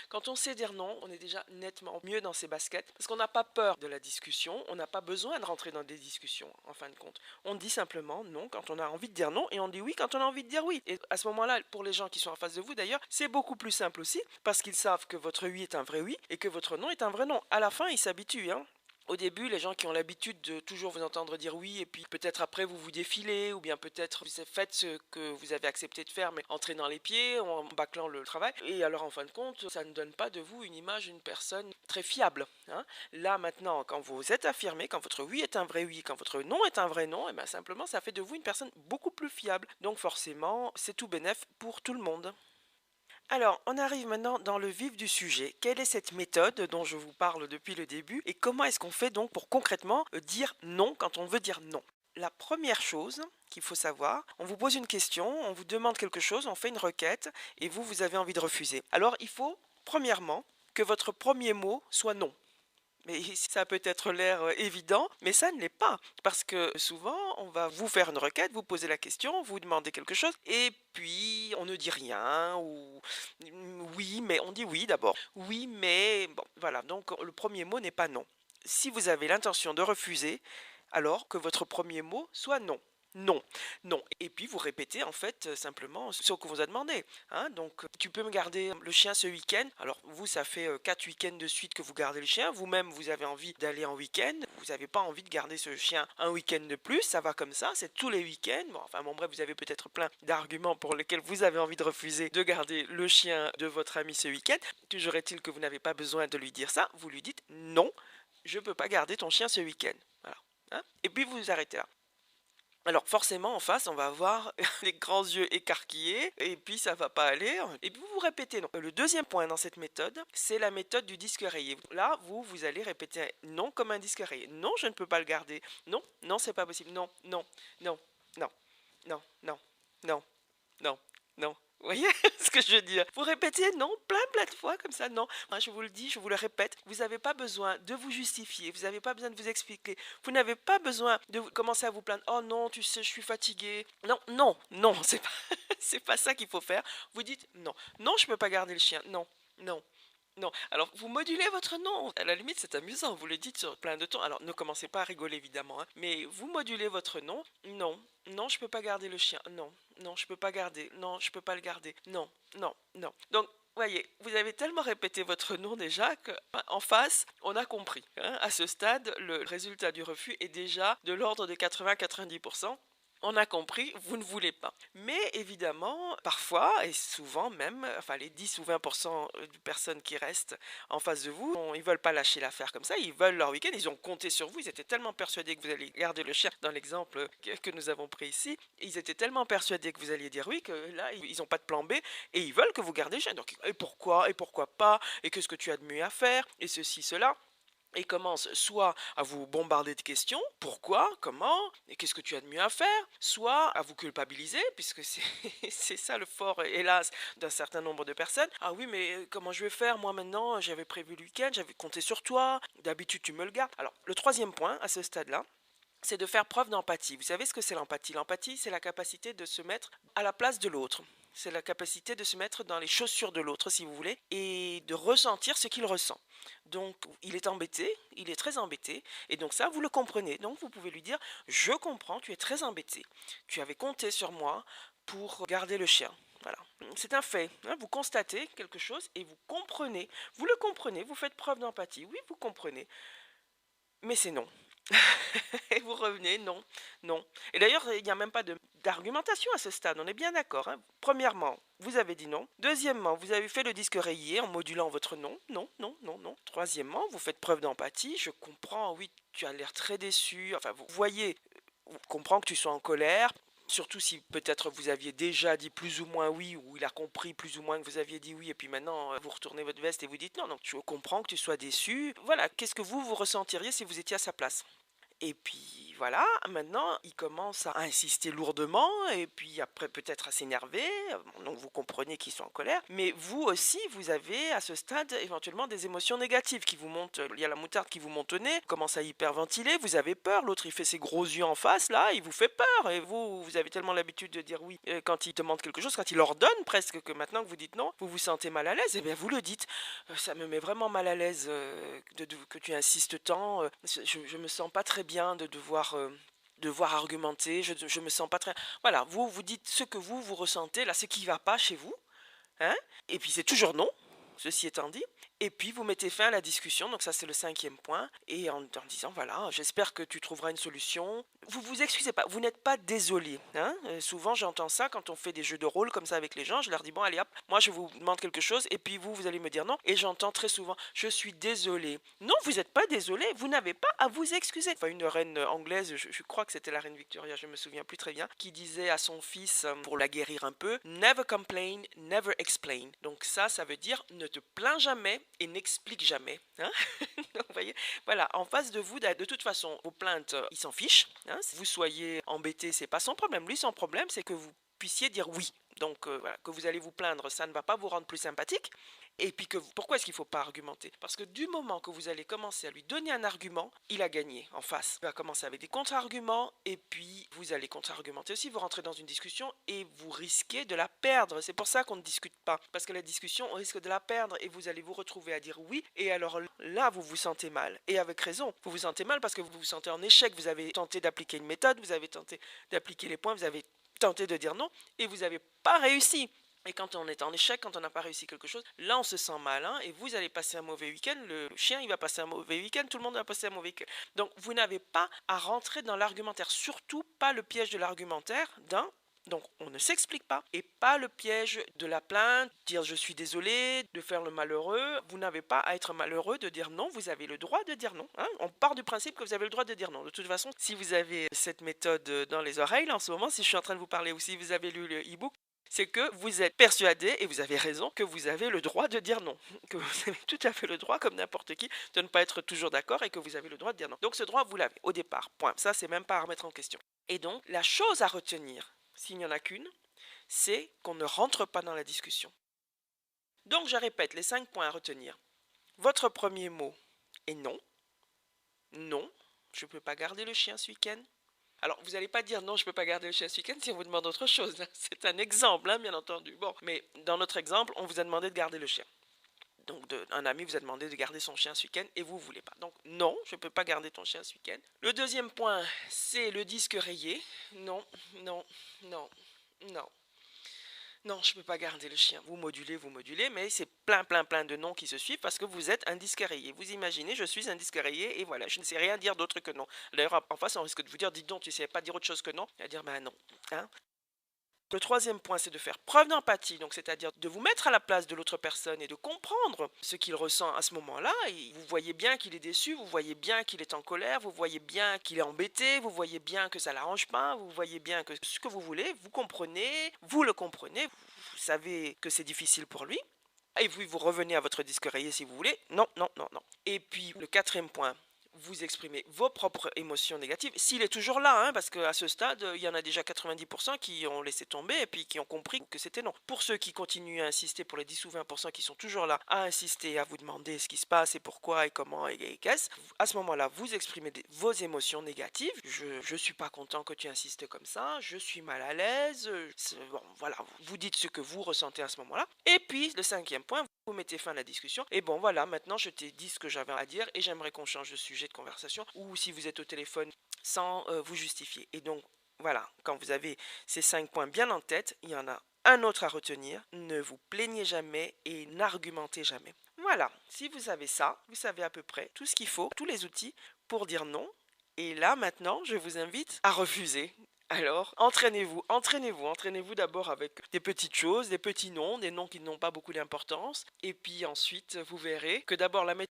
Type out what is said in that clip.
Quand on sait dire non, on est déjà nettement mieux dans ses baskets parce qu'on n'a pas peur de la discussion, on n'a pas besoin de rentrer dans des discussions en fin de compte. On dit simplement non quand on a envie de dire non et on dit oui quand on a envie de dire oui. Et à ce moment-là, pour les gens qui sont en face de vous d'ailleurs, c'est beaucoup plus simple aussi parce qu'ils savent que votre oui est un vrai oui et que votre non est un vrai non. À la fin, ils s'habituent, hein. Au début, les gens qui ont l'habitude de toujours vous entendre dire oui et puis peut-être après vous vous défilez ou bien peut-être vous faites ce que vous avez accepté de faire mais en traînant les pieds, en bâclant le travail et alors en fin de compte, ça ne donne pas de vous une image d'une personne très fiable, hein. Là maintenant, quand vous êtes affirmé, quand votre oui est un vrai oui, quand votre non est un vrai non, et bien simplement ça fait de vous une personne beaucoup plus fiable. Donc forcément, c'est tout bénef pour tout le monde. Alors, on arrive maintenant dans le vif du sujet. Quelle est cette méthode dont je vous parle depuis le début et comment est-ce qu'on fait donc pour concrètement dire non quand on veut dire non? La première chose qu'il faut savoir, on vous pose une question, on vous demande quelque chose, on fait une requête et vous avez envie de refuser. Alors, il faut, premièrement, que votre premier mot soit non. Mais ça peut être l'air évident, mais ça ne l'est pas. Parce que souvent, on va vous faire une requête, vous poser la question, vous demander quelque chose, et puis on ne dit rien, ou oui, mais on dit oui d'abord. Oui, mais bon, voilà. Donc le premier mot n'est pas non. Si vous avez l'intention de refuser, alors que votre premier mot soit non. Non, non. Et puis vous répétez en fait simplement ce qu'on vous a demandé, hein. Donc tu peux me garder le chien ce week-end. Alors vous, ça fait 4 week-ends de suite que vous gardez le chien. Vous-même, vous avez envie d'aller en week-end. Vous n'avez pas envie de garder ce chien un week-end de plus. Ça va comme ça, c'est tous les week-ends. Bon, enfin bon bref, vous avez peut-être plein d'arguments pour lesquels vous avez envie de refuser de garder le chien de votre ami ce week-end. Toujours est-il que vous n'avez pas besoin de lui dire ça. Vous lui dites non, je ne peux pas garder ton chien ce week-end. Voilà, hein. Et puis vous vous arrêtez là. Alors forcément en face on va avoir les grands yeux écarquillés et puis ça va pas aller et puis vous vous répétez non. Le deuxième point dans cette méthode, c'est la méthode du disque rayé. Là vous allez répéter non comme un disque rayé. Non, je ne peux pas le garder. Non, non, c'est pas possible. Non, non, non, non, non, non, non, non, non. Vous voyez ce que je veux dire? Vous répétez non plein de fois comme ça, non. Moi, je vous le dis, je vous le répète, vous n'avez pas besoin de vous justifier, vous n'avez pas besoin de vous expliquer, vous n'avez pas besoin de commencer à vous plaindre. Oh non, tu sais, je suis fatiguée. Non, non, non, c'est pas, c'est pas ça qu'il faut faire. Vous dites non, non, je peux pas garder le chien. Non, non, non. Alors, vous modulez votre non. À la limite, c'est amusant. Vous le dites sur plein de temps. Alors, ne commencez pas à rigoler, évidemment, hein. Mais vous modulez votre non. Non, non, je peux pas garder le chien. Non, non, je peux pas garder. Non, je peux pas le garder. Non, non, non. Donc, voyez, vous avez tellement répété votre non déjà qu'en face, on a compris, hein. À ce stade, le résultat du refus est déjà de l'ordre de 80-90%. On a compris, vous ne voulez pas. Mais évidemment, parfois, et souvent même, enfin les 10 ou 20% de personnes qui restent en face de vous, ils veulent pas lâcher l'affaire comme ça, ils veulent leur week-end, ils ont compté sur vous, ils étaient tellement persuadés que vous alliez garder le chien dans l'exemple que nous avons pris ici, ils étaient tellement persuadés que vous alliez dire oui que là, ils n'ont pas de plan B et ils veulent que vous gardez le chien. Donc, et pourquoi pas, et qu'est-ce que tu as de mieux à faire, et ceci, cela. Et commence soit à vous bombarder de questions, pourquoi, comment, et qu'est-ce que tu as de mieux à faire, soit à vous culpabiliser, puisque c'est c'est ça le fort, hélas, d'un certain nombre de personnes. Ah oui, mais comment je vais faire, moi maintenant, j'avais prévu le week-end, j'avais compté sur toi, d'habitude tu me le gardes. Alors, le troisième point, à ce stade-là, c'est de faire preuve d'empathie. Vous savez ce que c'est l'empathie? L'empathie, c'est la capacité de se mettre à la place de l'autre. C'est la capacité de se mettre dans les chaussures de l'autre, si vous voulez, et de ressentir ce qu'il ressent. Donc, il est embêté, il est très embêté, et donc ça, vous le comprenez. Donc, vous pouvez lui dire, je comprends, tu es très embêté. Tu avais compté sur moi pour garder le chien. Voilà. C'est un fait, hein. Vous constatez quelque chose et vous comprenez. Vous le comprenez, vous faites preuve d'empathie. Oui, vous comprenez. Mais c'est non. Et vous revenez, non, non. Et d'ailleurs, il n'y a même pas d'argumentation à ce stade, on est bien d'accord, hein. Premièrement, vous avez dit non. Deuxièmement, vous avez fait le disque rayé en modulant votre non, non, non, non, non. Troisièmement, vous faites preuve d'empathie. Je comprends, oui, tu as l'air très déçu. Enfin, vous voyez, vous comprends que tu sois en colère. Surtout si peut-être vous aviez déjà dit plus ou moins oui, ou il a compris plus ou moins que vous aviez dit oui, et puis maintenant vous retournez votre veste et vous dites non, donc je comprends que tu sois déçu. Voilà, qu'est-ce que vous ressentiriez si vous étiez à sa place? Et puis voilà, maintenant, il commence à insister lourdement et puis après peut-être à s'énerver. Donc vous comprenez qu'ils sont en colère. Mais vous aussi, vous avez à ce stade éventuellement des émotions négatives qui vous montent. Il y a la moutarde qui vous monte au nez, commence à hyperventiler, vous avez peur. L'autre, il fait ses gros yeux en face, là, il vous fait peur. Et vous avez tellement l'habitude de dire oui quand il demande quelque chose, quand il ordonne presque, que maintenant que vous dites non, vous vous sentez mal à l'aise. Et bien vous le dites. Ça me met vraiment mal à l'aise que tu insistes tant. Je me sens pas très bien de devoir argumenter. Je me sens pas très. Voilà, vous dites ce que vous ressentez, là, ce qui va pas chez vous. Hein, et puis c'est toujours non, ceci étant dit. Et puis vous mettez fin à la discussion, donc ça c'est le 5e point, et en disant voilà, j'espère que tu trouveras une solution. Vous vous excusez pas, vous n'êtes pas désolé. Hein. Souvent j'entends ça quand on fait des jeux de rôle comme ça avec les gens, je leur dis bon allez hop, moi je vous demande quelque chose, et puis vous allez me dire non, et j'entends très souvent je suis désolé. Non, vous n'êtes pas désolé, vous n'avez pas à vous excuser. Enfin une reine anglaise, je crois que c'était la reine Victoria, je me souviens plus très bien, qui disait à son fils, pour la guérir un peu, never complain, never explain. Donc ça veut dire ne te plains jamais et n'explique jamais. Hein. Donc, vous voyez, voilà, en face de vous, de toute façon, vos plaintes, il s'en fiche. Hein. Si vous soyez embêté, c'est pas son problème. Lui, son problème, c'est que vous puissiez dire oui. Donc voilà, que vous allez vous plaindre, ça ne va pas vous rendre plus sympathique. Et puis pourquoi est-ce qu'il ne faut pas argumenter? Parce que du moment que vous allez commencer à lui donner un argument, il a gagné en face. Il va commencer avec des contre-arguments et puis vous allez contre-argumenter aussi, vous rentrez dans une discussion et vous risquez de la perdre. C'est pour ça qu'on ne discute pas. Parce que la discussion, on risque de la perdre et vous allez vous retrouver à dire oui. Et alors là, vous vous sentez mal. Et avec raison, vous vous sentez mal parce que vous vous sentez en échec. Vous avez tenté d'appliquer une méthode, vous avez tenté d'appliquer les points, vous avez tenté de dire non et vous n'avez pas réussi. Et quand on est en échec, quand on n'a pas réussi quelque chose, là on se sent mal, hein, et vous allez passer un mauvais week-end, le chien il va passer un mauvais week-end, tout le monde va passer un mauvais week-end. Donc vous n'avez pas à rentrer dans l'argumentaire, surtout pas le piège de l'argumentaire donc on ne s'explique pas, et pas le piège de la plainte, dire je suis désolé, de faire le malheureux. Vous n'avez pas à être malheureux de dire non, vous avez le droit de dire non. Hein. On part du principe que vous avez le droit de dire non. De toute façon, si vous avez cette méthode dans les oreilles, là, en ce moment, si je suis en train de vous parler ou si vous avez lu le e-book, c'est que vous êtes persuadé, et vous avez raison, que vous avez le droit de dire non. Que vous avez tout à fait le droit, comme n'importe qui, de ne pas être toujours d'accord et que vous avez le droit de dire non. Donc ce droit, vous l'avez au départ. Point. Ça, c'est même pas à remettre en question. Et donc, la chose à retenir, s'il n'y en a qu'une, c'est qu'on ne rentre pas dans la discussion. Donc je répète les 5 points à retenir. Votre premier mot est non. Non, je ne peux pas garder le chien ce week-end. Alors, vous n'allez pas dire non, je ne peux pas garder le chien ce week-end si on vous demande autre chose. C'est un exemple, hein, bien entendu. Bon, mais dans notre exemple, on vous a demandé de garder le chien. Donc, un ami vous a demandé de garder son chien ce week-end et vous ne voulez pas. Donc, non, je ne peux pas garder ton chien ce week-end. Le deuxième point, c'est le disque rayé. Non, non, non, non. Non, je ne peux pas garder le chien. Vous modulez, mais c'est plein de noms qui se suivent parce que vous êtes un disque rayé. Vous imaginez, je suis un disque rayé et voilà, je ne sais rien dire d'autre que non. D'ailleurs, en face, on risque de vous dire, dis donc, tu ne sais pas dire autre chose que non. Et à dire, ben non. Hein. Le troisième point, c'est de faire preuve d'empathie, donc c'est-à-dire de vous mettre à la place de l'autre personne et de comprendre ce qu'il ressent à ce moment-là. Et vous voyez bien qu'il est déçu, vous voyez bien qu'il est en colère, vous voyez bien qu'il est embêté, vous voyez bien que ça l'arrange pas, vous voyez bien que ce que vous voulez, vous le comprenez, vous savez que c'est difficile pour lui. Et puis vous revenez à votre disque rayé si vous voulez. Non, non, non, non. Et puis le quatrième point, vous exprimez vos propres émotions négatives, s'il est toujours là, hein, parce qu'à ce stade, il y en a déjà 90% qui ont laissé tomber et puis qui ont compris que c'était non. Pour ceux qui continuent à insister, pour les 10 ou 20% qui sont toujours là, à insister, à vous demander ce qui se passe et pourquoi et comment et qu'est-ce, à ce moment-là, vous exprimez vos émotions négatives. Je suis pas content que tu insistes comme ça, je suis mal à l'aise, bon, voilà, vous dites ce que vous ressentez à ce moment-là. Et puis, le cinquième point, vous mettez fin à la discussion. Et bon, voilà, maintenant je t'ai dit ce que j'avais à dire et j'aimerais qu'on change de sujet de conversation ou si vous êtes au téléphone sans vous justifier. Et donc, voilà, quand vous avez ces 5 points bien en tête, il y en a un autre à retenir. Ne vous plaignez jamais et n'argumentez jamais. Voilà, si vous savez ça, vous savez à peu près tout ce qu'il faut, tous les outils pour dire non. Et là, maintenant, je vous invite à refuser. Alors, entraînez-vous d'abord avec des petites choses, des petits noms, des noms qui n'ont pas beaucoup d'importance. Et puis ensuite, vous verrez que d'abord la méthode